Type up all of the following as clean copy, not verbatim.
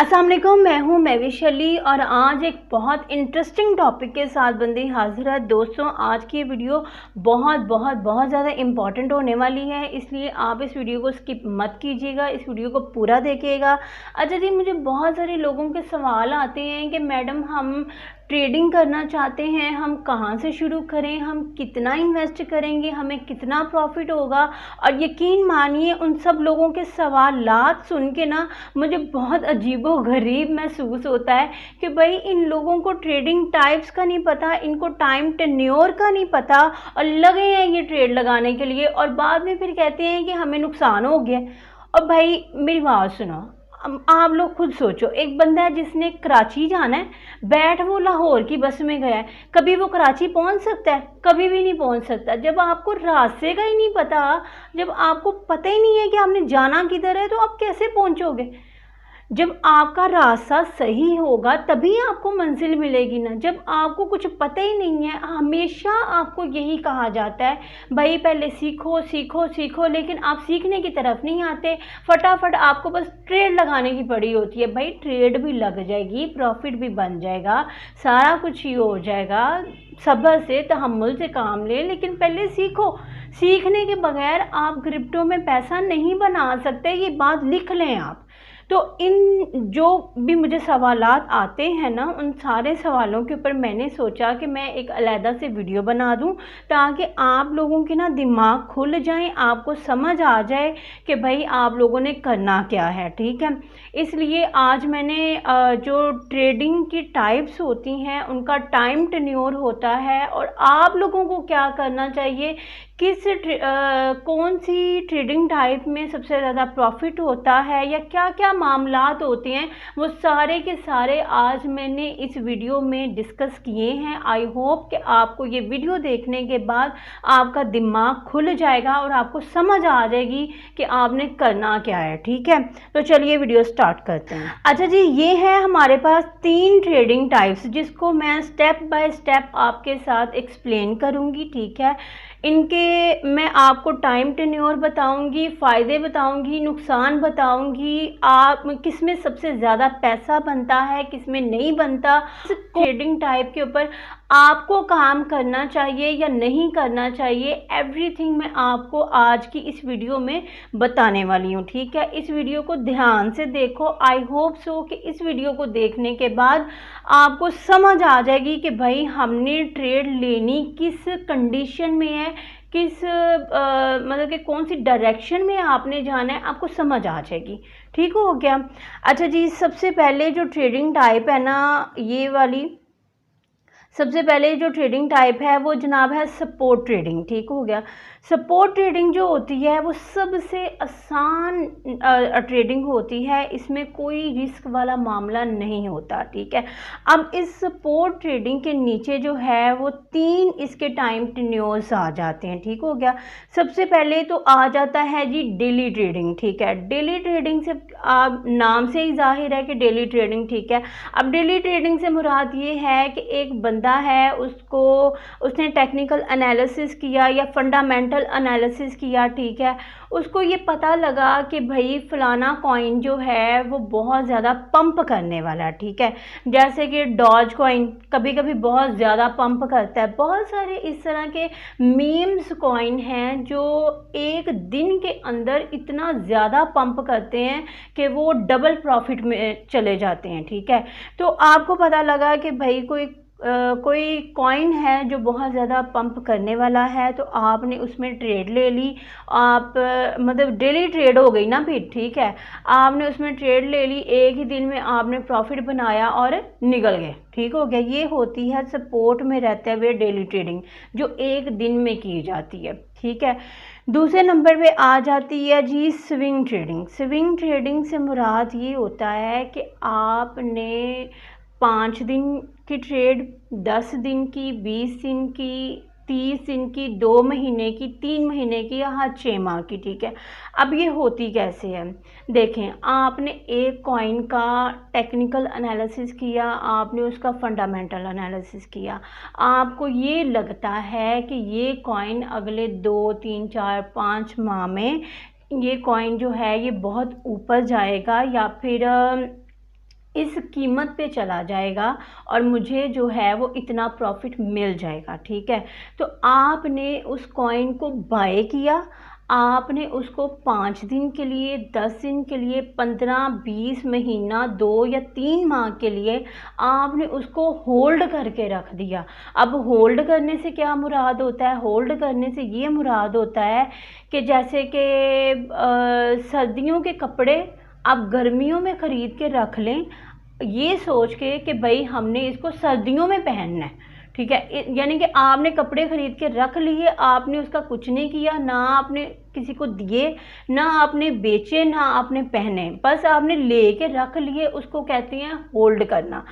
अस्सलाम वालेकुम, मैं हूँ महविश अली और आज एक बहुत इंटरेस्टिंग टॉपिक के साथ बंदी हाजिर है। दोस्तों, आज की वीडियो बहुत ज़्यादा इम्पॉर्टेंट होने वाली है, इसलिए आप इस वीडियो को स्किप मत कीजिएगा, इस वीडियो को पूरा देखिएगा। अच्छा जी, मुझे बहुत सारे लोगों के सवाल आते हैं कि मैडम हम ट्रेडिंग करना चाहते हैं, हम कहाँ से शुरू करें, हम कितना इन्वेस्ट करेंगे, हमें कितना प्रॉफिट होगा। और यकीन मानिए उन सब लोगों के सवालात सुन के ना मुझे बहुत अजीबोगरीब महसूस होता है कि भाई इन लोगों को ट्रेडिंग टाइप्स का नहीं पता, इनको टाइम टेन्योर का नहीं पता और लगे हैं ये ट्रेड लगाने के लिए और बाद में फिर कहते हैं कि हमें नुकसान हो गया। और भाई मेरी बात सुनो, आप लोग खुद सोचो, एक बंदा है जिसने कराची जाना है, बैठ वो लाहौर की बस में गया है, कभी वो कराची पहुंच सकता है? कभी भी नहीं पहुंच सकता। जब आपको रास्ते का ही नहीं पता, जब आपको पता ही नहीं है कि आपने जाना किधर है, तो आप कैसे पहुंचोगे? जब आपका रास्ता सही होगा तभी आपको मंजिल मिलेगी ना। जब आपको कुछ पता ही नहीं है, हमेशा आपको यही कहा जाता है भाई पहले सीखो सीखो सीखो, लेकिन आप सीखने की तरफ नहीं आते, फटाफट आपको बस ट्रेड लगाने की पड़ी होती है। भाई ट्रेड भी लग जाएगी, प्रॉफिट भी बन जाएगा, सारा कुछ ही हो जाएगा। सब्र से तहम्मुल से काम ले, लेकिन पहले सीखो। सीखने के बगैर आप क्रिप्टो में पैसा नहीं बना सकते, ये बात लिख लें आप। तो इन जो भी मुझे सवालात आते हैं ना, उन सारे सवालों के ऊपर मैंने सोचा कि मैं एक अलहदा से वीडियो बना दूं ताकि आप लोगों के ना दिमाग खुल जाएं, आपको समझ आ जाए कि भाई आप लोगों ने करना क्या है। ठीक है, इसलिए आज मैंने जो ट्रेडिंग की टाइप्स होती हैं उनका टाइम टेन्योर होता है और आप लोगों को क्या करना चाहिए, कौन सी ट्रेडिंग टाइप में सबसे ज़्यादा प्रॉफिट होता है या क्या क्या मामलात होते हैं, वो सारे के सारे आज मैंने इस वीडियो में डिस्कस किए हैं। आई होप कि आपको ये वीडियो देखने के बाद आपका दिमाग खुल जाएगा और आपको समझ आ जाएगी कि आपने करना क्या है। ठीक है, तो चलिए वीडियो स्टार्ट करते हैं। अच्छा जी, ये है हमारे पास 3 ट्रेडिंग टाइप्स जिसको मैं स्टेप बाय स्टेप आपके साथ एक्सप्लेन करूँगी। ठीक है, इनके मैं आपको टाइम टेन्योर बताऊंगी, फ़ायदे बताऊंगी, नुकसान बताऊंगी, आप किस में सबसे ज़्यादा पैसा बनता है, किस में नहीं बनता, ट्रेडिंग टाइप के ऊपर आपको काम करना चाहिए या नहीं करना चाहिए, एवरीथिंग मैं आपको आज की इस वीडियो में बताने वाली हूँ। ठीक है, इस वीडियो को ध्यान से देखो। आई होप सो कि इस वीडियो को देखने के बाद आपको समझ आ जाएगी कि भाई हमने ट्रेड लेनी किस कंडीशन में है, किस मतलब कि कौन सी डायरेक्शन में आपने जाना है, आपको समझ आ जाएगी। ठीक हो गया। अच्छा जी, सबसे पहले जो ट्रेडिंग टाइप है ना, ये वाली सबसे पहले जो ट्रेडिंग टाइप है वो जनाब है सपोर्ट ट्रेडिंग। ठीक हो गया। सपोर्ट ट्रेडिंग जो होती है वो सबसे आसान ट्रेडिंग होती है, इसमें कोई रिस्क वाला मामला नहीं होता। ठीक है, अब इस सपोर्ट ट्रेडिंग के नीचे जो है वो 3 इसके टाइम टेन्योर्स आ जाते हैं। ठीक हो गया। सबसे पहले तो आ जाता है जी डेली ट्रेडिंग। ठीक है, डेली ट्रेडिंग से आप नाम से ही जाहिर है कि डेली ट्रेडिंग। ठीक है, अब डेली ट्रेडिंग से मुराद ये है कि एक बंदा है, उसने टेक्निकल एनालिसिस किया या फंडामेंटल एनालिसिस किया। ठीक है, उसको ये पता लगा कि भाई फलाना कॉइन जो है वो बहुत ज़्यादा पंप करने वाला है। ठीक है, जैसे कि डॉज कॉइन कभी कभी बहुत ज़्यादा पंप करता है। बहुत सारे इस तरह के मीम्स कॉइन हैं जो एक दिन के अंदर इतना ज़्यादा पंप करते हैं कि वो डबल प्रॉफिट में चले जाते हैं। ठीक है, तो आपको पता लगा कि भाई कोई कॉइन है जो बहुत ज़्यादा पंप करने वाला है, तो आपने उसमें ट्रेड ले ली। आप मतलब डेली ट्रेड हो गई ना फिर। ठीक है, आपने उसमें ट्रेड ले ली, एक ही दिन में आपने प्रॉफिट बनाया और निकल गए। ठीक हो गया। ये होती है सपोर्ट में रहते हुए डेली ट्रेडिंग जो एक दिन में की जाती है। ठीक है, दूसरे नंबर पे आ जाती है जी स्विंग ट्रेडिंग। स्विंग ट्रेडिंग से मुराद ये होता है कि आपने 5 दिन की ट्रेड, 10 दिन की, 20 दिन की, 30 दिन की, 2 महीने की, 3 महीने की या हर 6 माह की। ठीक है, अब ये होती कैसे है, देखें, आपने एक कॉइन का टेक्निकल एनालिसिस किया, आपने उसका फंडामेंटल एनालिसिस किया, आपको ये लगता है कि ये कॉइन अगले 2, 3, 4, 5 माह में ये कॉइन जो है ये बहुत ऊपर जाएगा या फिर इस कीमत पे चला जाएगा और मुझे जो है वो इतना प्रॉफिट मिल जाएगा, ठीक है। तो आपने उस कॉइन को बाय किया, आपने उसको 5 दिन के लिए, 10 दिन के लिए, 15, 20, महीना, 2 या 3 माह के लिए आपने उसको होल्ड करके रख दिया। अब होल्ड करने से क्या मुराद होता है? होल्ड करने से ये मुराद होता है कि जैसे कि सर्दियों के कपड़े आप गर्मियों में ख़रीद के रख लें, ये सोच के कि भाई हमने इसको सर्दियों में पहनना है, ठीक है। यानी कि आपने कपड़े ख़रीद के रख लिए, आपने उसका कुछ नहीं किया, ना आपने किसी को दिए, ना आपने बेचे, ना आपने पहने, बस आपने ले के रख लिए। उसको कहते हैं होल्ड करना।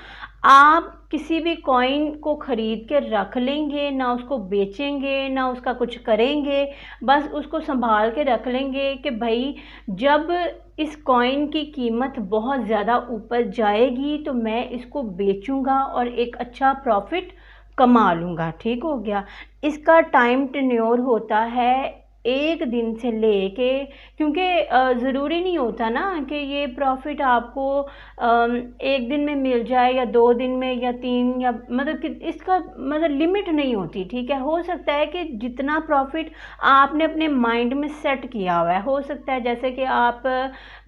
आप किसी भी कॉइन को ख़रीद के रख लेंगे, ना उसको बेचेंगे, ना उसका कुछ करेंगे, बस उसको संभाल के रख लेंगे कि भाई जब इस कॉइन की कीमत बहुत ज़्यादा ऊपर जाएगी तो मैं इसको बेचूंगा और एक अच्छा प्रॉफिट कमा लूँगा, ठीक हो गया। इसका टाइम टेन्योर होता है 1 दिन से लेके, क्योंकि ज़रूरी नहीं होता ना कि ये प्रॉफिट आपको 1 दिन में मिल जाए या 2 दिन में या 3, या मतलब कि इसका मतलब लिमिट नहीं होती, ठीक है। हो सकता है कि जितना प्रॉफिट आपने अपने माइंड में सेट किया हुआ है, हो सकता है जैसे कि आप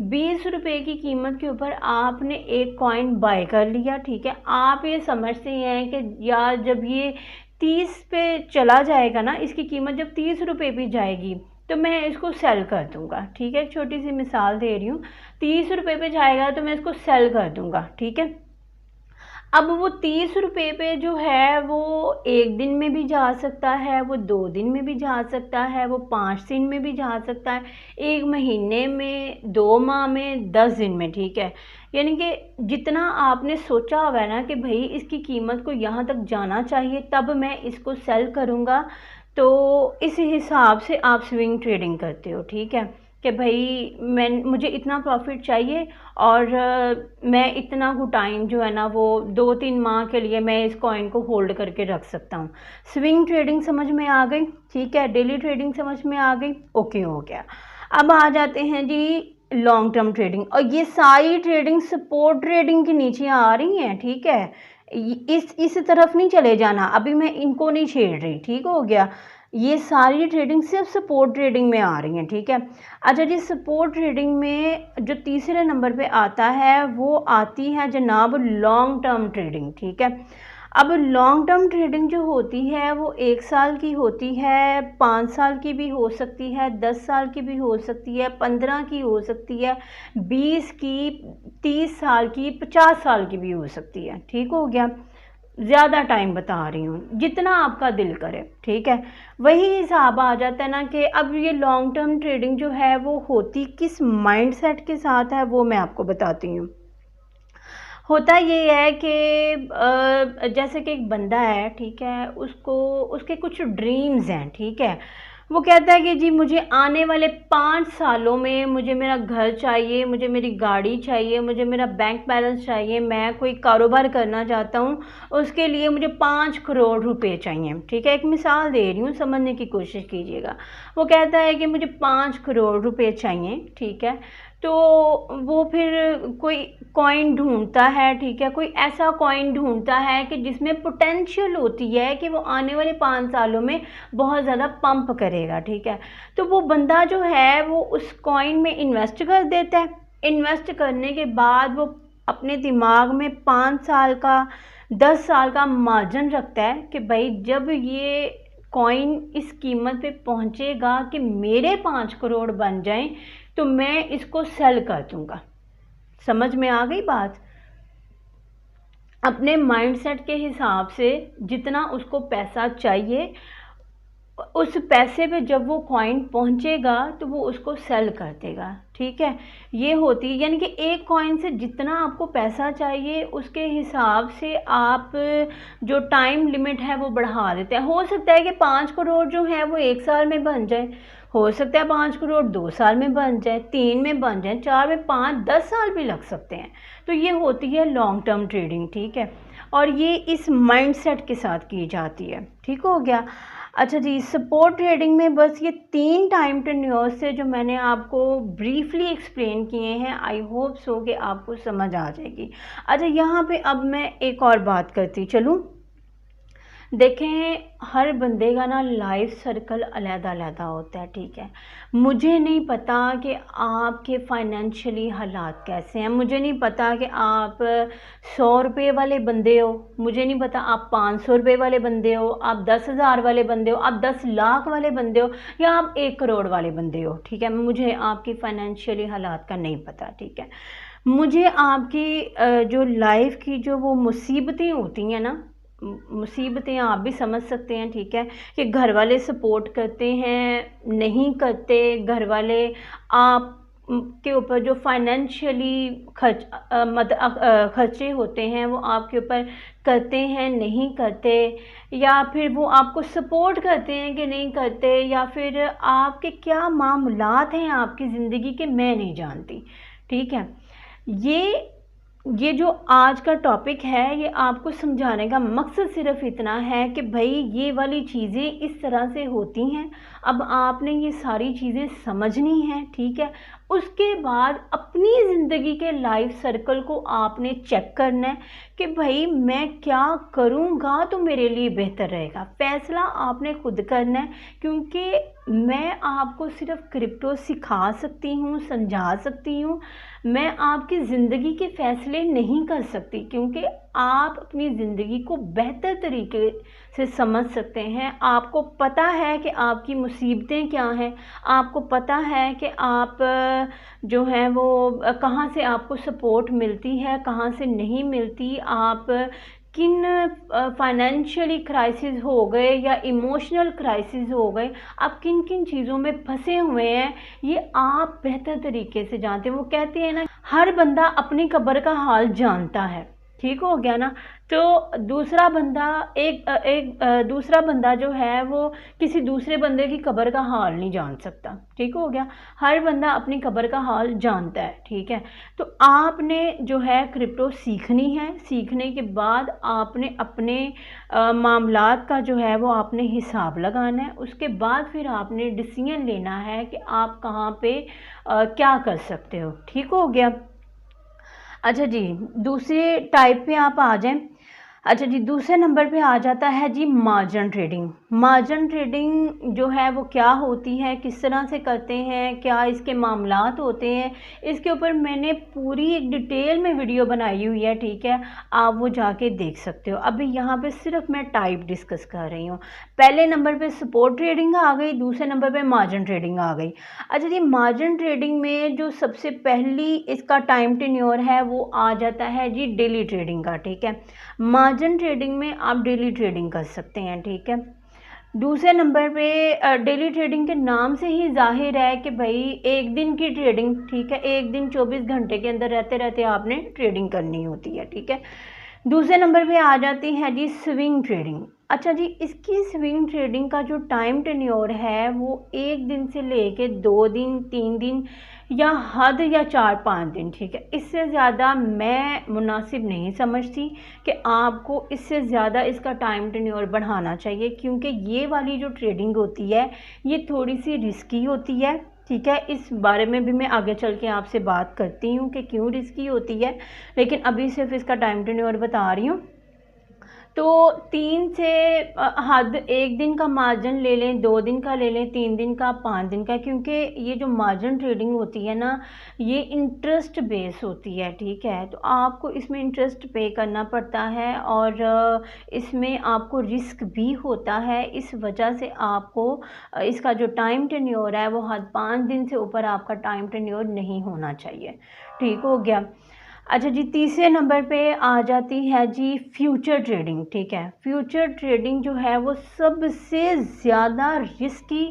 20 रुपये की कीमत के ऊपर आपने एक कॉइन बाय कर लिया, ठीक है। आप ये समझते हैं कि यार जब ये 30 पे चला जाएगा ना, इसकी कीमत जब 30 रुपये भी जाएगी तो मैं इसको सेल कर दूंगा, ठीक है। छोटी सी मिसाल दे रही हूँ, 30 रुपये पे जाएगा तो मैं इसको सेल कर दूंगा, ठीक है। अब वो 30 रुपये पे जो है वो 1 दिन में भी जा सकता है, वो 2 दिन में भी जा सकता है, वो 5 दिन में भी जा सकता है, 1 महीने में, 2 माह में, 10 दिन में, ठीक है। यानी कि जितना आपने सोचा हुआ है ना कि भाई इसकी कीमत को यहाँ तक जाना चाहिए तब मैं इसको सेल करूँगा, तो इस हिसाब से आप स्विंग ट्रेडिंग करते हो, ठीक है। कि भाई मुझे इतना प्रॉफिट चाहिए और मैं इतना को टाइम जो है ना वो 2-3 माह के लिए मैं इस कॉइन को होल्ड करके रख सकता हूँ। स्विंग ट्रेडिंग समझ में आ गई, ठीक है। डेली ट्रेडिंग समझ में आ गई, ओके हो गया। अब आ जाते हैं जी लॉन्ग टर्म ट्रेडिंग, और ये सारी ट्रेडिंग सपोर्ट ट्रेडिंग के नीचे आ रही हैं, ठीक है। इस तरफ नहीं चले जाना, अभी मैं इनको नहीं छेड़ रही, ठीक हो गया। ये सारी ट्रेडिंग सिर्फ सपोर्ट ट्रेडिंग में आ रही हैं, ठीक है। अच्छा जी, सपोर्ट ट्रेडिंग में जो तीसरे नंबर पे आता है वो आती है जनाब लॉन्ग टर्म ट्रेडिंग, ठीक है। अब लॉन्ग टर्म ट्रेडिंग जो होती है वो 1 साल की होती है, 5 साल की भी हो सकती है, 10 साल की भी हो सकती है, 15 की हो सकती है, 20 की, 30 साल की, 50 साल की भी हो सकती है, ठीक हो गया। ज़्यादा टाइम बता रही हूँ, जितना आपका दिल करे, ठीक है। वही हिसाब आ जाता है ना कि अब ये लॉन्ग टर्म ट्रेडिंग जो है वो होती किस माइंडसेट के साथ है वो मैं आपको बताती हूँ। होता ये है कि जैसे कि एक बंदा है, ठीक है, उसके कुछ ड्रीम्स हैं, ठीक है। वो कहता है कि जी मुझे आने वाले 5 सालों में मुझे मेरा घर चाहिए, मुझे मेरी गाड़ी चाहिए, मुझे मेरा बैंक बैलेंस चाहिए, मैं कोई कारोबार करना चाहता हूँ, उसके लिए मुझे 5 करोड़ रुपए चाहिए, ठीक है। एक मिसाल दे रही हूँ, समझने की कोशिश कीजिएगा। वो कहता है कि मुझे 5 करोड़ रुपए चाहिए, ठीक है। तो वो फिर कोई कॉइन ढूंढता है, ठीक है, कोई ऐसा कॉइन ढूंढता है कि जिसमें पोटेंशियल होती है कि वो आने वाले 5 सालों में बहुत ज़्यादा पंप करेगा, ठीक है। तो वो बंदा जो है वो उस कॉइन में इन्वेस्ट कर देता है। इन्वेस्ट करने के बाद वो अपने दिमाग में 5 साल का, 10 साल का मार्जिन रखता है कि भाई जब ये कॉइन इस कीमत पे पहुंचेगा कि मेरे 5 करोड़ बन जाएं तो मैं इसको सेल कर दूंगा। समझ में आ गई बात? अपने माइंडसेट के हिसाब से जितना उसको पैसा चाहिए, उस पैसे पे जब वो कॉइन पहुंचेगा तो वो उसको सेल कर देगा, ठीक है। ये होती है, यानी कि एक कॉइन से जितना आपको पैसा चाहिए उसके हिसाब से आप जो टाइम लिमिट है वो बढ़ा देते हैं। हो सकता है कि 5 करोड़ जो है वो 1 साल में बन जाए, हो सकता है 5 करोड़ 2 साल में बन जाए, 3 में बन जाए, 4 में, 5, 10 साल भी लग सकते हैं। तो ये होती है लॉन्ग टर्म ट्रेडिंग, ठीक है। और ये इस माइंडसेट के साथ की जाती है, ठीक हो गया। अच्छा जी, सपोर्ट ट्रेडिंग में बस ये 3 टाइम टेन्योर्स से जो मैंने आपको ब्रीफली एक्सप्लेन किए हैं, आई होप सो कि आपको समझ आ जाएगी। अच्छा, यहाँ पे अब मैं एक और बात करती चलूँ। देखें, हर बंदे का ना लाइफ सर्कल अलग-अलग होता है, ठीक है। मुझे नहीं पता कि आपके फाइनेंशियली हालात कैसे हैं, मुझे नहीं पता कि आप 100 रुपये वाले बंदे हो, मुझे नहीं पता आप 500 रुपये वाले बंदे हो, आप 10,000 वाले बंदे हो, आप 10 लाख वाले बंदे हो, या आप 1 करोड़ वाले बंदे हो, ठीक है। मुझे आपकी फाइनेंशियली हालात का नहीं पता, ठीक है। मुझे आपकी जो लाइफ की जो वो मुसीबतें होती हैं ना, मुसीबतें आप भी समझ सकते हैं, ठीक है, कि घर वाले सपोर्ट करते हैं, नहीं करते, घर वाले आप के ऊपर जो फाइनेंशियली खर्चे होते हैं वो आपके ऊपर करते हैं, नहीं करते, या फिर वो आपको सपोर्ट करते हैं कि नहीं करते, या फिर आपके क्या मामलात हैं आपकी ज़िंदगी के, मैं नहीं जानती, ठीक है। ये जो आज का टॉपिक है, ये आपको समझाने का मकसद सिर्फ इतना है कि भाई ये वाली चीज़ें इस तरह से होती हैं, अब आपने ये सारी चीज़ें समझनी हैं, ठीक है। उसके बाद अपनी ज़िंदगी के लाइफ सर्कल को आपने चेक करना है कि भाई मैं क्या करूँगा तो मेरे लिए बेहतर रहेगा। फ़ैसला आपने खुद करना है, क्योंकि मैं आपको सिर्फ क्रिप्टो सिखा सकती हूँ, समझा सकती हूँ, मैं आपकी ज़िंदगी के फ़ैसले नहीं कर सकती, क्योंकि आप अपनी ज़िंदगी को बेहतर तरीके से समझ सकते हैं। आपको पता है कि आपकी मुसीबतें क्या हैं, आपको पता है कि आप जो हैं वो कहाँ से आपको सपोर्ट मिलती है, कहाँ से नहीं मिलती, आप किन फाइनेंशियली क्राइसिस हो गए या इमोशनल क्राइसिस हो गए, आप किन किन चीज़ों में फंसे हुए हैं, ये आप बेहतर तरीके से जानते हैं। वो कहते हैं ना, हर बंदा अपनी कब्र का हाल जानता है, ठीक हो गया ना। तो दूसरा बंदा जो है वो किसी दूसरे बंदे की कब्र का हाल नहीं जान सकता, ठीक हो गया। हर बंदा अपनी कब्र का हाल जानता है, ठीक है। तो आपने जो है क्रिप्टो सीखनी है, सीखने के बाद आपने अपने मामलात का जो है वो आपने हिसाब लगाना है। उसके बाद फिर आपने डिसीजन लेना है कि आप कहाँ पे क्या कर सकते हो, ठीक हो गया। अच्छा जी, दूसरे टाइप पे आप आ जाएं। अच्छा जी, दूसरे नंबर पे आ जाता है जी मार्जिन ट्रेडिंग। मार्जिन ट्रेडिंग जो है वो क्या होती है, किस तरह से करते हैं, क्या इसके मामलात होते हैं, इसके ऊपर मैंने पूरी एक डिटेल में वीडियो बनाई हुई है, ठीक है। आप वो जाके देख सकते हो। अभी यहाँ पे सिर्फ मैं टाइप डिस्कस कर रही हूँ। पहले नंबर पे सपोर्ट ट्रेडिंग आ गई, दूसरे नंबर पे मार्जिन ट्रेडिंग आ गई। अच्छा जी, मार्जिन ट्रेडिंग में जो सबसे पहली इसका टाइम टेन्योर है वो आ जाता है जी डेली ट्रेडिंग का, ठीक है। मार्जिन ट्रेडिंग में आप डेली ट्रेडिंग कर सकते हैं, ठीक है। दूसरे नंबर पे डेली ट्रेडिंग के नाम से ही जाहिर है कि भाई एक दिन की ट्रेडिंग, ठीक है, एक दिन 24 घंटे के अंदर रहते रहते आपने ट्रेडिंग करनी होती है, ठीक है। दूसरे नंबर पे आ जाती है जी स्विंग ट्रेडिंग। अच्छा जी, इसकी स्विंग ट्रेडिंग का जो टाइम टेन्योर है वो 1 दिन से लेके 2 दिन, 3 दिन, या हद या 4-5 दिन, ठीक है। इससे ज़्यादा मैं मुनासिब नहीं समझती कि आपको इससे ज़्यादा इसका टाइम टेन्योर बढ़ाना चाहिए, क्योंकि ये वाली जो ट्रेडिंग होती है ये थोड़ी सी रिस्की होती है, ठीक है। इस बारे में भी मैं आगे चल के आपसे बात करती हूँ कि क्यों रिस्की होती है, लेकिन अभी सिर्फ इसका टाइम टेन्योर बता रही हूँ। तो 3 से हद 1 दिन का मार्जिन ले लें, 2 दिन का ले लें, 3 दिन का, 5 दिन का, क्योंकि ये जो मार्जिन ट्रेडिंग होती है ना, ये इंटरेस्ट बेस होती है, ठीक है। तो आपको इसमें इंटरेस्ट पे करना पड़ता है और इसमें आपको रिस्क भी होता है। इस वजह से आपको इसका जो टाइम टेन्योर है वो हद 5 दिन से ऊपर आपका टाइम टेन्योर नहीं होना चाहिए, ठीक हो गया। अच्छा जी, तीसरे नंबर पे आ जाती है जी फ्यूचर ट्रेडिंग, ठीक है। फ्यूचर ट्रेडिंग जो है वो सबसे ज़्यादा रिस्की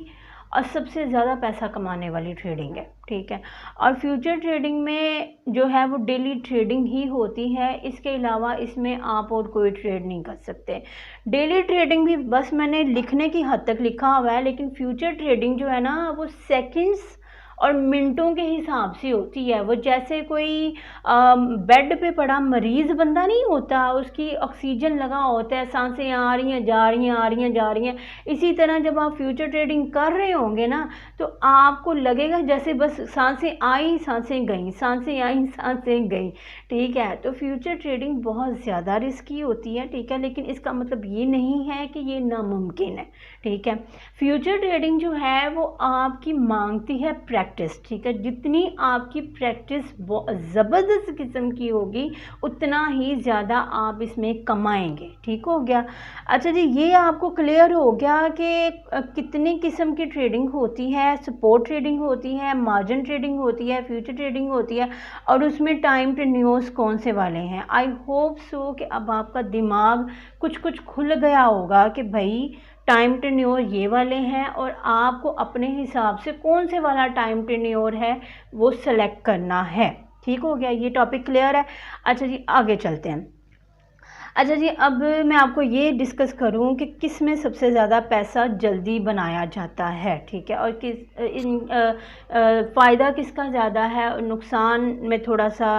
और सबसे ज़्यादा पैसा कमाने वाली ट्रेडिंग है, ठीक है। और फ्यूचर ट्रेडिंग में जो है वो डेली ट्रेडिंग ही होती है, इसके अलावा इसमें आप और कोई ट्रेड नहीं कर सकते। डेली ट्रेडिंग भी बस मैंने लिखने की हद तक लिखा हुआ है, लेकिन फ्यूचर ट्रेडिंग जो है ना वो सेकंड्स और मिनटों के हिसाब से होती है। वो जैसे कोई बेड पे पड़ा मरीज़ बंदा नहीं होता, उसकी ऑक्सीजन लगा होता है, सांसें आ रही हैं जा रही हैं, आ रही हैं जा रही हैं। इसी तरह जब आप फ्यूचर ट्रेडिंग कर रहे होंगे ना, तो आपको लगेगा जैसे बस सांसें आई सांसें गई, सांसें आई सांसें गई। ठीक है, तो फ्यूचर ट्रेडिंग बहुत ज़्यादा रिस्की होती है। ठीक है, लेकिन इसका मतलब ये नहीं है कि ये नामुमकिन है। ठीक है, फ्यूचर ट्रेडिंग जो है वो आपकी मांगती है प्रैक्टिस। ठीक है, जितनी आपकी प्रैक्टिस ज़बरदस्त किस्म की होगी उतना ही ज़्यादा आप इसमें कमाएंगे। ठीक हो गया। अच्छा जी, ये आपको क्लियर हो गया कि कितनी किस्म की ट्रेडिंग होती है। सपोर्ट ट्रेडिंग होती है, मार्जिन ट्रेडिंग होती है, फ्यूचर ट्रेडिंग होती है, और उसमें टाइम टेन्योर्स कौन से वाले हैं। आई होप सो कि अब आपका दिमाग कुछ खुल गया होगा कि भाई टाइम टेन्योर ये वाले हैं और आपको अपने हिसाब से कौन से वाला टाइम टेन्योर है वो सेलेक्ट करना है। ठीक हो गया, ये टॉपिक क्लियर है। अच्छा जी, आगे चलते हैं। अच्छा जी, अब मैं आपको ये डिस्कस करूं कि किस में सबसे ज़्यादा पैसा जल्दी बनाया जाता है। ठीक है, और फ़ायदा किसका ज़्यादा है और नुकसान में थोड़ा सा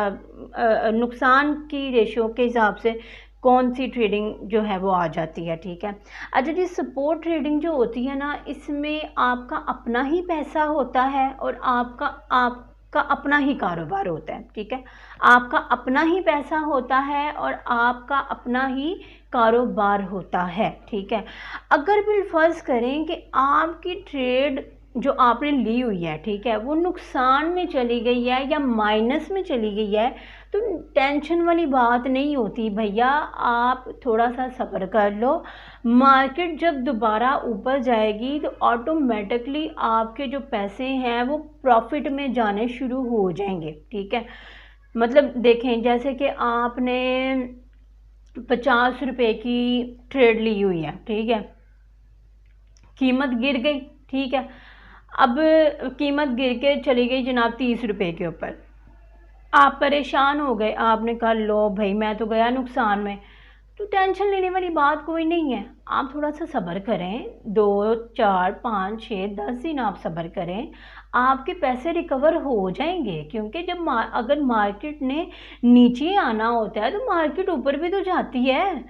नुकसान की रेशो के हिसाब से कौन सी ट्रेडिंग जो है वो आ जाती है। ठीक है। अच्छा जी, सपोर्ट ट्रेडिंग जो होती है ना, इसमें आपका अपना ही पैसा होता है और आपका अपना ही कारोबार होता है। ठीक है, आपका अपना ही पैसा होता है और आपका अपना ही कारोबार होता है। ठीक है, अगर बिल फर्ज करें कि आपकी ट्रेड जो आपने ली हुई है, ठीक है, वो नुकसान में चली गई है या माइनस में चली गई है, तो टेंशन वाली बात नहीं होती भैया, आप थोड़ा सा सब्र कर लो। मार्केट जब दोबारा ऊपर जाएगी तो ऑटोमेटिकली आपके जो पैसे हैं वो प्रॉफिट में जाने शुरू हो जाएंगे। ठीक है, मतलब देखें, जैसे कि आपने 50 रुपए की ट्रेड ली हुई है। ठीक है, कीमत गिर गई। ठीक है, अब कीमत गिर के चली गई जनाब 30 रुपए के ऊपर। आप परेशान हो गए, आपने कहा लो भाई मैं तो गया नुकसान में। तो टेंशन लेने वाली बात कोई नहीं है, आप थोड़ा सा सब्र करें, 2 4 5 6 10 दिन आप सब्र करें, आपके पैसे रिकवर हो जाएंगे। क्योंकि जब अगर मार्केट ने नीचे आना होता है तो मार्केट ऊपर भी तो जाती है।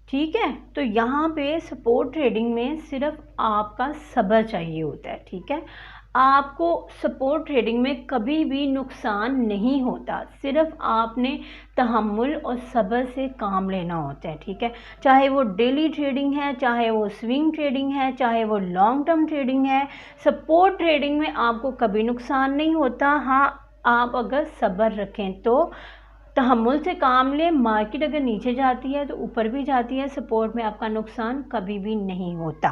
ठीक है, तो यहाँ पे सपोर्ट ट्रेडिंग में सिर्फ आपका सब्र चाहिए होता है। ठीक है, आपको सपोर्ट ट्रेडिंग में कभी भी नुकसान नहीं होता, सिर्फ आपने तहम्मुल और सब्र से काम लेना होता है। ठीक है, चाहे वो डेली ट्रेडिंग है, चाहे वो स्विंग ट्रेडिंग है, चाहे वो लॉन्ग टर्म ट्रेडिंग है, सपोर्ट ट्रेडिंग में आपको कभी नुकसान नहीं होता। हाँ, आप अगर सब्र रखें तो तहम्मुल से काम लें, मार्केट अगर नीचे जाती है तो ऊपर भी जाती है, सपोर्ट में आपका नुकसान कभी भी नहीं होता।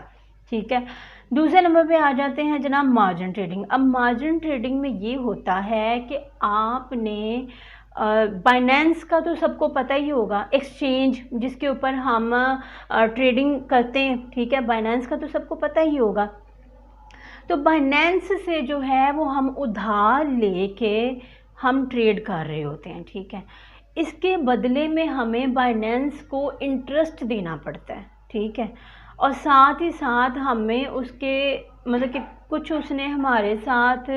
ठीक है, दूसरे नंबर पे आ जाते हैं जनाब मार्जिन ट्रेडिंग। अब मार्जिन ट्रेडिंग में ये होता है कि आपने बाइनेंस का तो सबको पता ही होगा, एक्सचेंज जिसके ऊपर हम ट्रेडिंग करते हैं। ठीक है, बाइनेंस का तो सबको पता ही होगा। तो बाइनेंस से जो है वो हम उधार लेके हम ट्रेड कर रहे होते हैं। ठीक है, इसके बदले में हमें बाइनेंस को इंटरेस्ट देना पड़ता है। ठीक है, और साथ ही साथ हमें उसके मतलब कि कुछ उसने हमारे साथ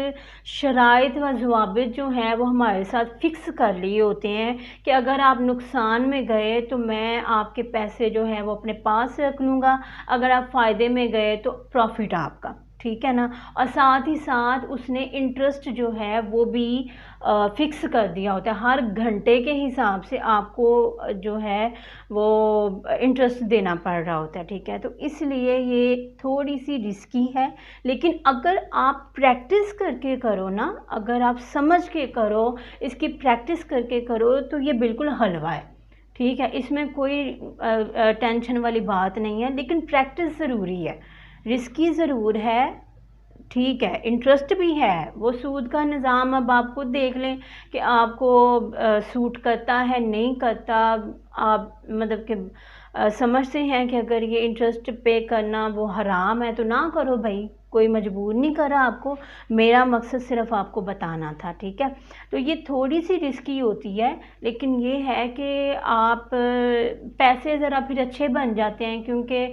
शराइत व ज़वाबित जो हैं वो हमारे साथ फ़िक्स कर लिए होते हैं कि अगर आप नुकसान में गए तो मैं आपके पैसे जो है वो अपने पास रख लूँगा, अगर आप फ़ायदे में गए तो प्रॉफिट आपका। ठीक है ना, और साथ ही साथ उसने इंटरेस्ट जो है वो भी फ़िक्स कर दिया होता है, हर घंटे के हिसाब से आपको जो है वो इंटरेस्ट देना पड़ रहा होता है। ठीक है, तो इसलिए ये थोड़ी सी रिस्की है, लेकिन अगर आप प्रैक्टिस करके करो ना, अगर आप समझ के करो, इसकी प्रैक्टिस करके करो, तो ये बिल्कुल हलवा है। ठीक है, इसमें कोई टेंशन वाली बात नहीं है, लेकिन प्रैक्टिस ज़रूरी है। रिस्की ज़रूर है, ठीक है, इंटरेस्ट भी है। वो सूद का निज़ाम अब आप खुद देख लें कि आपको सूट करता है नहीं करता। आप मतलब कि समझते हैं कि अगर ये इंटरेस्ट पे करना वो हराम है तो ना करो भाई, कोई मजबूर नहीं करा आपको, मेरा मकसद सिर्फ आपको बताना था। ठीक है, तो ये थोड़ी सी रिस्की होती है, लेकिन ये है कि आप पैसे ज़रा फिर अच्छे बन जाते हैं, क्योंकि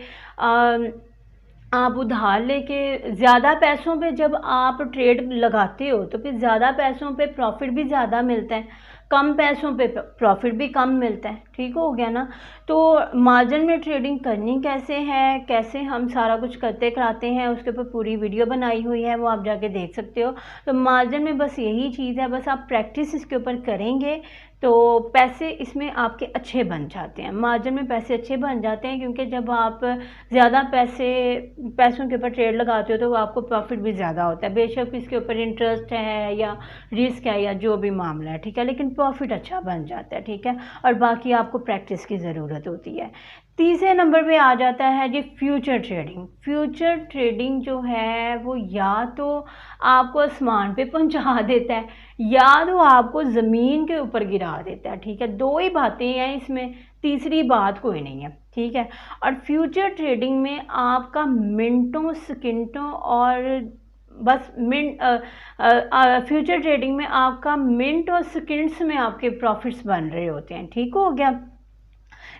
आप उधार लेके ज़्यादा पैसों पे जब आप ट्रेड लगाते हो तो फिर ज़्यादा पैसों पे प्रॉफिट भी ज़्यादा मिलता है, कम पैसों पे प्रॉफिट भी कम मिलता है। ठीक हो गया ना। तो मार्जिन में ट्रेडिंग करनी कैसे है, कैसे हम सारा कुछ करते कराते हैं, उसके ऊपर पूरी वीडियो बनाई हुई है, वो आप जाके देख सकते हो। तो मार्जिन में बस यही चीज़ है, बस आप प्रैक्टिस इसके ऊपर करेंगे तो पैसे इसमें आपके अच्छे बन जाते हैं। मार्जिन में पैसे अच्छे बन जाते हैं क्योंकि जब आप ज़्यादा पैसों के ऊपर ट्रेड लगाते हो तो आपको प्रॉफिट भी ज़्यादा होता है। बेशक इसके ऊपर इंटरेस्ट है या रिस्क है या जो भी मामला है, ठीक है, लेकिन प्रॉफिट अच्छा बन जाता है। ठीक है, और बाकी आपको प्रैक्टिस की ज़रूरत होती है। तीसरे नंबर पे आ जाता है जी फ्यूचर ट्रेडिंग। फ्यूचर ट्रेडिंग जो है वो या तो आपको आसमान पे पहुंचा देता है या तो आपको ज़मीन के ऊपर गिरा देता है। ठीक है, दो ही बातें हैं इसमें, तीसरी बात कोई नहीं है। ठीक है, और फ्यूचर ट्रेडिंग में आपका मिनटों सेकंडों और बस फ्यूचर ट्रेडिंग में आपका मिनट और सेकंड्स में आपके प्रॉफिट्स बन रहे होते हैं। ठीक हो गया,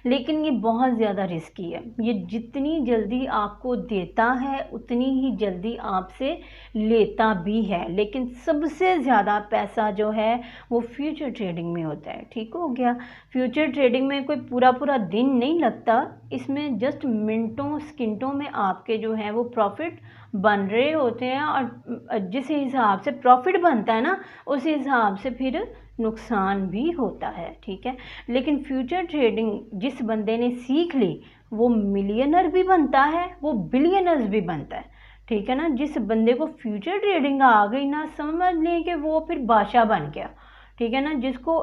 लेकिन ये बहुत ज़्यादा रिस्की है। ये जितनी जल्दी आपको देता है उतनी ही जल्दी आपसे लेता भी है, लेकिन सबसे ज़्यादा पैसा जो है वो फ्यूचर ट्रेडिंग में होता है। ठीक हो गया, फ्यूचर ट्रेडिंग में कोई पूरा पूरा दिन नहीं लगता, इसमें जस्ट मिनटों सेकंडों में आपके जो है वो प्रॉफिट बन रहे होते हैं, और जिस हिसाब से प्रॉफिट बनता है ना उस हिसाब से फिर नुकसान भी होता है। ठीक है, लेकिन फ्यूचर ट्रेडिंग जिस बंदे ने सीख ली वो मिलियनर भी बनता है, वो बिलियनर्स भी बनता है। ठीक है ना, जिस बंदे को फ्यूचर ट्रेडिंग आ गई ना, समझ लें कि वो फिर बादशाह बन गया। ठीक है ना, जिसको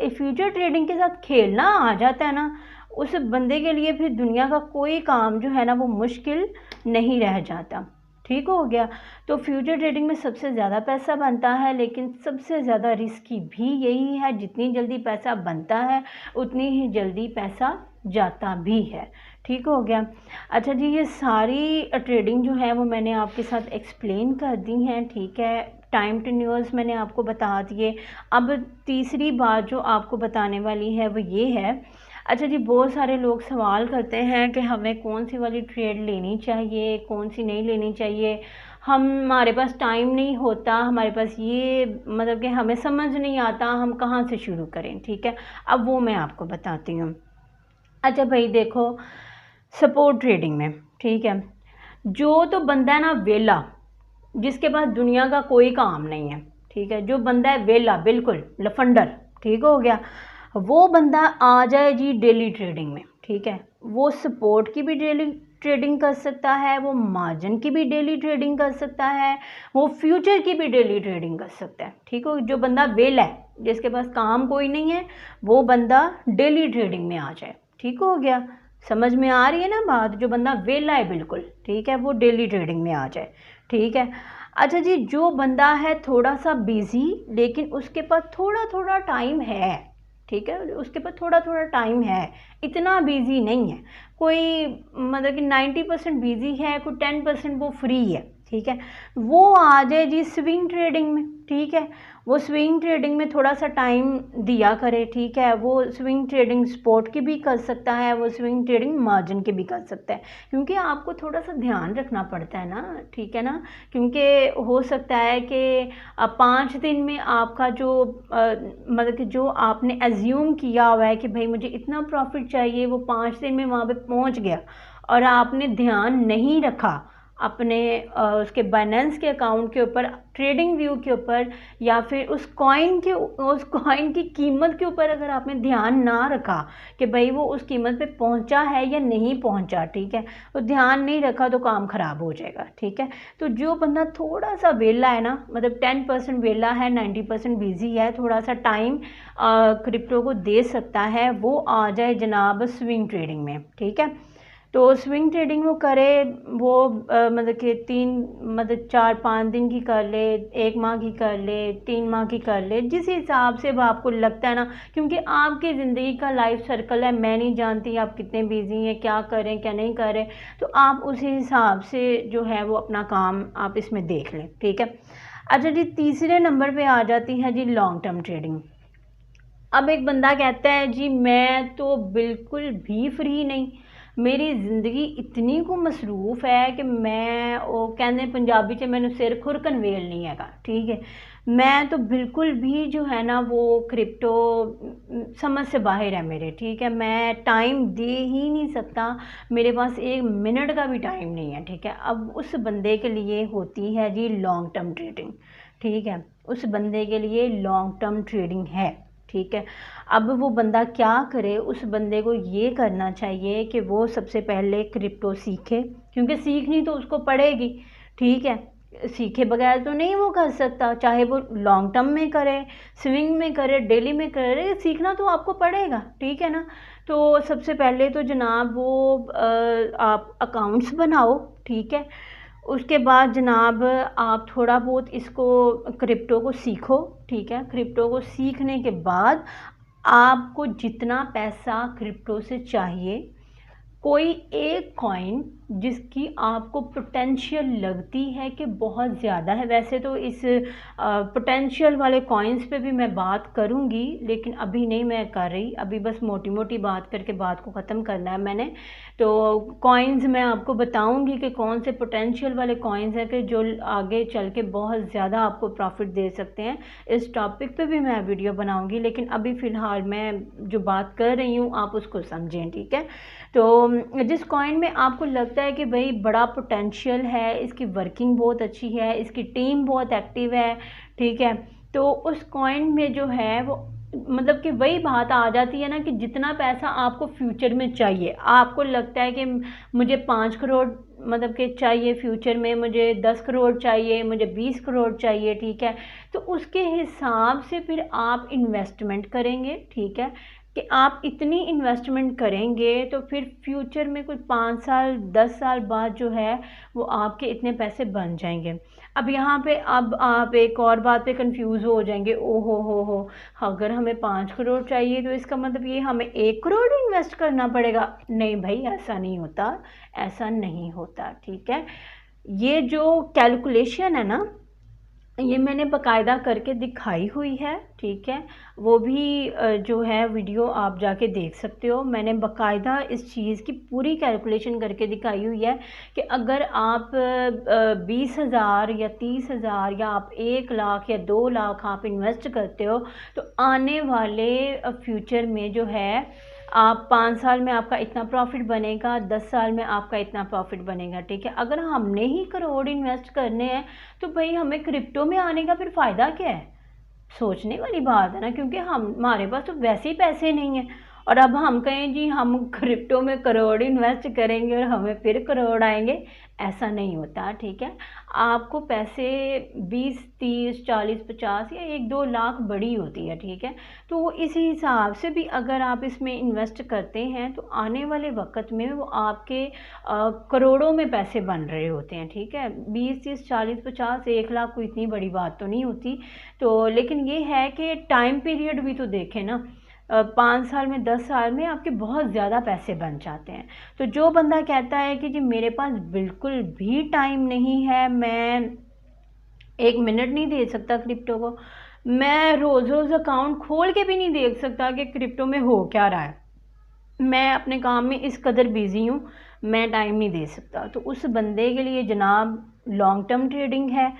फ्यूचर ट्रेडिंग के साथ खेलना आ जाता है ना, उस बंदे के लिए फिर दुनिया का कोई काम जो है ना वो मुश्किल नहीं रह जाता। ठीक हो गया, तो फ्यूचर ट्रेडिंग में सबसे ज़्यादा पैसा बनता है, लेकिन सबसे ज़्यादा रिस्की भी यही है। जितनी जल्दी पैसा बनता है उतनी ही जल्दी पैसा जाता भी है। ठीक हो गया। अच्छा जी, ये सारी ट्रेडिंग जो है वो मैंने आपके साथ एक्सप्लेन कर दी हैं। ठीक है, टाइम टेन्योर्स मैंने आपको बता दिए। अब तीसरी बात जो आपको बताने वाली है वो ये है। अच्छा जी, बहुत सारे लोग सवाल करते हैं कि हमें कौन सी वाली ट्रेड लेनी चाहिए, कौन सी नहीं लेनी चाहिए, हमारे पास टाइम नहीं होता, हमारे पास ये मतलब कि हमें समझ नहीं आता, हम कहाँ से शुरू करें। ठीक है, अब वो मैं आपको बताती हूँ। अच्छा भाई देखो, सपोर्ट ट्रेडिंग में, ठीक है, जो तो बंदा है ना वेला, जिसके पास दुनिया का कोई काम नहीं है, ठीक है, जो बंदा है वेला बिल्कुल लफंडर, ठीक हो गया, वो बंदा आ जाए जी डेली ट्रेडिंग में। ठीक है, वो सपोर्ट की भी डेली ट्रेडिंग कर सकता है, वो मार्जिन की भी डेली ट्रेडिंग कर सकता है, वो फ्यूचर की भी डेली ट्रेडिंग कर सकता है। ठीक हो, जो बंदा वेला है, जिसके पास काम कोई नहीं है, वो बंदा डेली ट्रेडिंग में आ जाए। ठीक हो गया, समझ में आ रही है ना बात, जो बंदा वेला है बिल्कुल, ठीक है, वो डेली ट्रेडिंग में आ जाए। ठीक है, अच्छा जी, जो बंदा है थोड़ा सा बिजी लेकिन उसके पास थोड़ा थोड़ा टाइम है, ठीक है, उसके पास थोड़ा थोड़ा टाइम है, इतना बिजी नहीं है, कोई मतलब कि 90% बिजी है, कोई 10% वो फ्री है। ठीक है, वो आ जाए जी स्विंग ट्रेडिंग में। ठीक है, वो स्विंग ट्रेडिंग में थोड़ा सा टाइम दिया करे। ठीक है, वो स्विंग ट्रेडिंग स्पॉट की भी कर सकता है, वो स्विंग ट्रेडिंग मार्जिन की भी कर सकता है, क्योंकि आपको थोड़ा सा ध्यान रखना पड़ता है ना। ठीक है ना, क्योंकि हो सकता है कि 5 दिन में आपका जो मतलब कि जो आपने एज्यूम किया हुआ है कि भाई मुझे इतना प्रॉफिट चाहिए, वो 5 दिन में वहाँ पे पहुँच गया और आपने ध्यान नहीं रखा अपने उसके बाइनेंस के अकाउंट के ऊपर, ट्रेडिंग व्यू के ऊपर, या फिर उस कॉइन की कीमत के ऊपर अगर आपने ध्यान ना रखा कि भाई वो उस कीमत पे पहुंचा है या नहीं पहुंचा, ठीक है, तो ध्यान नहीं रखा तो काम ख़राब हो जाएगा। ठीक है, तो जो बंदा थोड़ा सा वेला है ना, मतलब 10% वेला है, 90% बिजी है, थोड़ा सा टाइम क्रिप्टो को दे सकता है, वो आ जाए जनाब स्विंग ट्रेडिंग में। ठीक है, तो स्विंग ट्रेडिंग वो करे, वो मतलब कि 4-5 दिन की कर ले, 1 माह की कर ले, 3 माह की कर ले, जिस हिसाब से वो आपको लगता है ना, क्योंकि आपकी ज़िंदगी का लाइफ सर्कल है, मैं नहीं जानती आप कितने बिजी हैं, क्या करें क्या नहीं करें, तो आप उसी हिसाब से जो है वो अपना काम आप इसमें देख लें। ठीक है, अच्छा जी, तीसरे नंबर पे आ जाती है जी लॉन्ग टर्म ट्रेडिंग। अब एक बंदा कहता है जी मैं तो बिल्कुल भी फ्री नहीं, मेरी ज़िंदगी इतनी को मसरूफ़ है कि मैं वो कहते पंजाबी च मैंने सिर खुर कनवेल नहीं हैगा, ठीक है। मैं तो बिल्कुल भी जो है ना वो क्रिप्टो समझ से बाहर है मेरे, ठीक है। मैं टाइम दे ही नहीं सकता, मेरे पास 1 मिनट का भी टाइम नहीं है, ठीक है। अब उस बंदे के लिए होती है जी लॉन्ग टर्म ट्रेडिंग, ठीक है। उस बंदे के लिए लॉन्ग टर्म ट्रेडिंग है, ठीक है। अब वो बंदा क्या करे, उस बंदे को ये करना चाहिए कि वो सबसे पहले क्रिप्टो सीखे, क्योंकि सीखनी तो उसको पड़ेगी, ठीक है। सीखे बगैर तो नहीं वो कर सकता, चाहे वो लॉन्ग टर्म में करे, स्विंग में करे, डेली में करे, सीखना तो आपको पड़ेगा, ठीक है ना। तो सबसे पहले तो जनाब वो आप अकाउंट्स बनाओ, ठीक है। उसके बाद जनाब आप थोड़ा बहुत इसको क्रिप्टो को सीखो, ठीक है। क्रिप्टो को सीखने के बाद आपको जितना पैसा क्रिप्टो से चाहिए, कोई एक कॉइन जिसकी आपको पोटेंशियल लगती है कि बहुत ज़्यादा है, वैसे तो इस पोटेंशियल वाले कॉइन्स पे भी मैं बात करूँगी, लेकिन अभी नहीं मैं कर रही, अभी बस मोटी मोटी बात करके बात को ख़त्म करना है मैंने। तो कॉइन्स मैं आपको बताऊँगी कि कौन से पोटेंशियल वाले कॉइन्स हैं कि जो आगे चल के बहुत ज़्यादा आपको प्रॉफिट दे सकते हैं। इस टॉपिक पे भी मैं वीडियो बनाऊँगी, लेकिन अभी फ़िलहाल मैं जो बात कर रही हूँ आप उसको समझें, ठीक है। तो जिस कॉइन में आपको लगता है कि भाई बड़ा पोटेंशियल है, इसकी वर्किंग बहुत अच्छी है, इसकी टीम बहुत एक्टिव है, ठीक है, तो उस कॉइन में जो है वो मतलब कि वही बात आ जाती है ना कि जितना पैसा आपको फ्यूचर में चाहिए, आपको लगता है कि मुझे 5 करोड़ मतलब कि चाहिए फ्यूचर में, मुझे 10 करोड़ चाहिए, मुझे 20 करोड़ चाहिए, ठीक है। तो उसके हिसाब से फिर आप इन्वेस्टमेंट करेंगे, ठीक है, कि आप इतनी इन्वेस्टमेंट करेंगे तो फिर फ्यूचर में कुछ 5 साल 10 साल बाद जो है वो आपके इतने पैसे बन जाएंगे। अब यहाँ पे अब आप एक और बात पे कंफ्यूज हो जाएंगे, ओ हो, अगर हमें 5 करोड़ चाहिए तो इसका मतलब ये हमें 1 करोड़ इन्वेस्ट करना पड़ेगा। नहीं भाई, ऐसा नहीं होता, ऐसा नहीं होता, ठीक है। ये जो कैलकुलेशन है ना, ये मैंने बाकायदा करके दिखाई हुई है, ठीक है। वो भी जो है वीडियो आप जाके देख सकते हो, मैंने बाकायदा इस चीज़ की पूरी कैलकुलेशन करके दिखाई हुई है कि अगर आप 20,000 या 30,000 या आप 1 लाख या 2 लाख आप इन्वेस्ट करते हो तो आने वाले फ्यूचर में जो है आप 5 साल में आपका इतना प्रॉफिट बनेगा, 10 साल में आपका इतना प्रॉफिट बनेगा, ठीक है। अगर हमने ही करोड़ इन्वेस्ट करने हैं तो भाई हमें क्रिप्टो में आने का फिर फ़ायदा क्या है? सोचने वाली बात है ना, क्योंकि हमारे पास तो वैसे ही पैसे नहीं हैं, और अब हम कहें जी हम क्रिप्टो में करोड़ इन्वेस्ट करेंगे और हमें फिर करोड़ आएंगे, ऐसा नहीं होता, ठीक है। आपको पैसे 20 30 40 50 या 1 2 लाख बड़ी होती है, ठीक है। तो इस हिसाब से भी अगर आप इसमें इन्वेस्ट करते हैं तो आने वाले वक्त में वो आपके करोड़ों में पैसे बन रहे होते हैं, ठीक है। 20 30 40 50 1 लाख कोई इतनी बड़ी बात तो नहीं होती। तो लेकिन ये है कि टाइम पीरियड भी तो देखें ना, 5 साल में 10 साल में आपके बहुत ज़्यादा पैसे बन जाते हैं। तो जो बंदा कहता है कि जी मेरे पास बिल्कुल भी टाइम नहीं है, मैं 1 मिनट नहीं दे सकता क्रिप्टो को, मैं रोज़ रोज़ अकाउंट खोल के भी नहीं देख सकता कि क्रिप्टो में हो क्या रहा है, मैं अपने काम में इस कदर बिज़ी हूँ, मैं टाइम नहीं दे सकता, तो उस बंदे के लिए जनाब लॉन्ग टर्म ट्रेडिंग है।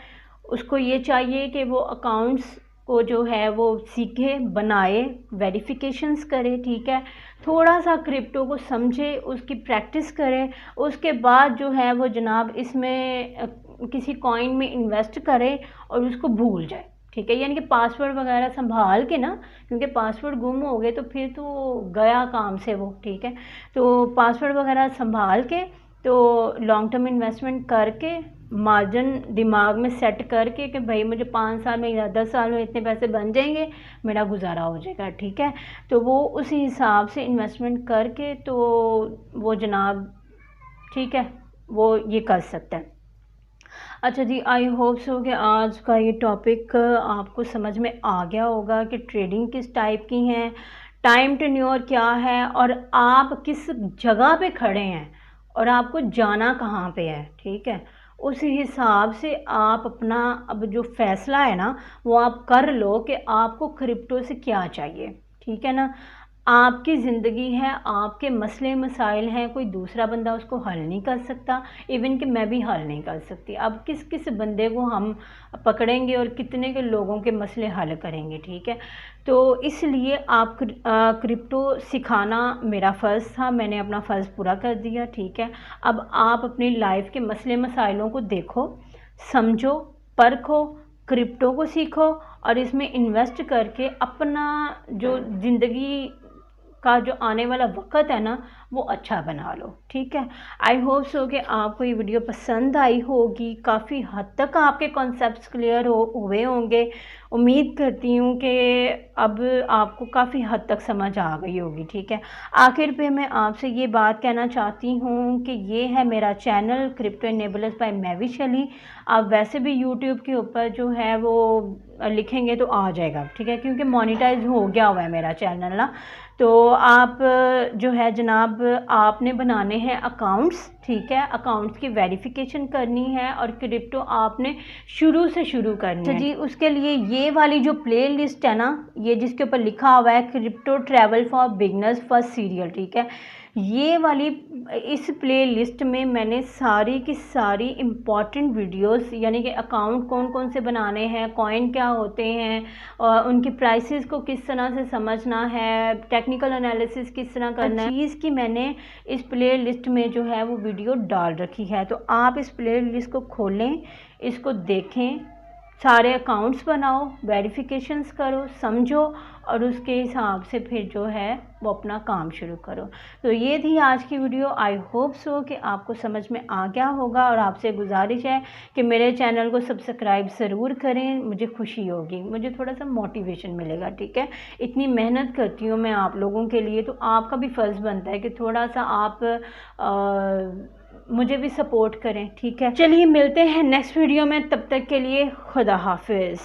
उसको ये चाहिए कि वो अकाउंट्स को जो है वो सीखे, बनाए, वेरिफिकेशंस करे, ठीक है। थोड़ा सा क्रिप्टो को समझे, उसकी प्रैक्टिस करे, उसके बाद जो है वो जनाब इसमें किसी कॉइन में इन्वेस्ट करे और उसको भूल जाए, ठीक है। यानी कि पासवर्ड वगैरह संभाल के ना, क्योंकि पासवर्ड गुम हो गए तो फिर तो गया काम से वो, ठीक है। तो पासवर्ड वगैरह संभाल के, तो लॉन्ग टर्म इन्वेस्टमेंट करके, मार्जिन दिमाग में सेट करके कि भाई मुझे 5 साल में या 10 साल में इतने पैसे बन जाएंगे, मेरा गुजारा हो जाएगा, ठीक है। तो वो उसी हिसाब से इन्वेस्टमेंट करके तो वो जनाब, ठीक है, वो ये कर सकता है। अच्छा जी, आई होप सो कि आज का ये टॉपिक आपको समझ में आ गया होगा कि ट्रेडिंग किस टाइप की है, टाइम टेन्योर क्या है, और आप किस जगह पे खड़े हैं और आपको जाना कहाँ पे है, ठीक है। उस हिसाब से आप अपना अब जो फ़ैसला है ना वो आप कर लो कि आपको क्रिप्टो से क्या चाहिए, ठीक है ना। आपकी ज़िंदगी है, आपके मसले मसाइल हैं, कोई दूसरा बंदा उसको हल नहीं कर सकता, इवन कि मैं भी हल नहीं कर सकती। अब किस किस बंदे को हम पकड़ेंगे और कितने के लोगों के मसले हल करेंगे, ठीक है। तो इसलिए आप क्रिप्टो सिखाना मेरा फ़र्ज़ था, मैंने अपना फ़र्ज़ पूरा कर दिया, ठीक है। अब आप अपनी लाइफ के मसले मसाइलों को देखो, समझो, परखो, क्रिप्टो को सीखो और इसमें इन्वेस्ट करके अपना जो ज़िंदगी का जो आने वाला वक्त है ना, वो अच्छा बना लो, ठीक है। आई होप सो कि आपको ये वीडियो पसंद आई होगी, काफ़ी हद तक आपके कॉन्सेप्ट्स क्लियर हुए होंगे। उम्मीद करती हूँ कि अब आपको काफ़ी हद तक समझ आ गई होगी, ठीक है। आखिर पे मैं आपसे ये बात कहना चाहती हूँ कि ये है मेरा channel crypto enablers by Mahvish Ali. आप वैसे भी यूट्यूब के ऊपर जो है वो लिखेंगे तो आ जाएगा, ठीक है, क्योंकि मोनेटाइज हो गया हुआ है मेरा चैनल ना। तो आप जो है जनाब, आपने बनाने हैं अकाउंट्स, ठीक है, अकाउंट्स की वेरिफिकेशन करनी है और क्रिप्टो आपने शुरू से शुरू करनी है जी। उसके लिए ये वाली जो प्ले लिस्ट है ना, ये जिसके ऊपर लिखा हुआ है crypto travel for beginners first serial, ठीक है, ये वाली इस प्ले लिस्ट में मैंने सारी की सारी इम्पॉर्टेंट वीडियोस, यानी कि अकाउंट कौन कौन से बनाने हैं, कॉइन क्या होते हैं और उनकी प्राइसेस को किस तरह से समझना है, टेक्निकल एनालिसिस किस तरह करना है, चीज़ की मैंने इस प्ले लिस्ट में जो है वो वीडियो डाल रखी है। तो आप इस प्ले लिस्ट को खोलें, इसको देखें, सारे अकाउंट्स बनाओ, वेरिफिकेशंस करो, समझो और उसके हिसाब से फिर जो है वो अपना काम शुरू करो। तो ये थी आज की वीडियो। आई होप सो कि आपको समझ में आ गया होगा और आपसे गुजारिश है कि मेरे चैनल को सब्सक्राइब ज़रूर करें, मुझे खुशी होगी, मुझे थोड़ा सा मोटिवेशन मिलेगा, ठीक है। इतनी मेहनत करती हूँ मैं आप लोगों के लिए, तो आपका भी फ़र्ज़ बनता है कि थोड़ा सा आप मुझे भी सपोर्ट करें, ठीक है। चलिए मिलते हैं नेक्स्ट वीडियो में, तब तक के लिए खुदा हाफिज़।